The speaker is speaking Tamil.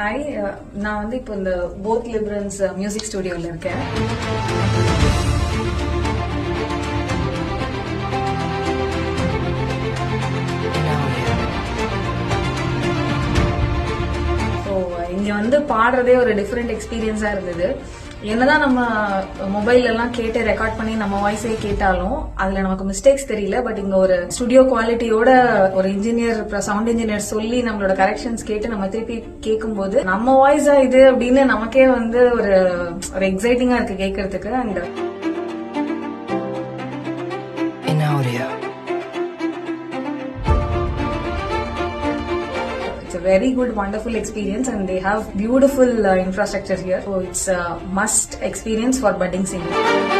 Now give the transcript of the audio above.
ஹாய், நான் வந்து இப்போ இந்த போத் லிபரன்ஸ் மியூசிக் ஸ்டுடியோவில் இருக்கேன். ஸோ இங்கே வந்து பாடுறதே ஒரு டிஃப்ரெண்ட் எக்ஸ்பீரியன்ஸாக இருந்தது. என்னதான் நம்ம மொபைல் எல்லாம் கேட்டு ரெக்கார்ட் பண்ணி நம்ம வாய்ஸே கேட்டாலும் அதுல நமக்கு மிஸ்டேக்ஸ் தெரியல. பட் இங்க ஒரு ஸ்டுடியோ குவாலிட்டியோட ஒரு இன்ஜினியர் சவுண்ட் இன்ஜினியர் சொல்லி நம்மளோட கரெக்ஷன்ஸ் கேட்டு நம்ம திருப்பி கேட்கும்போது நம்ம வாய்ஸா இது அப்படின்னு நமக்கே வந்து ஒரு எக்ஸைட்டிங்கா இருக்கு கேட்கறதுக்கு. And it's a very good, wonderful experience, and they have beautiful infrastructure here. So it's a must experience for budding singers.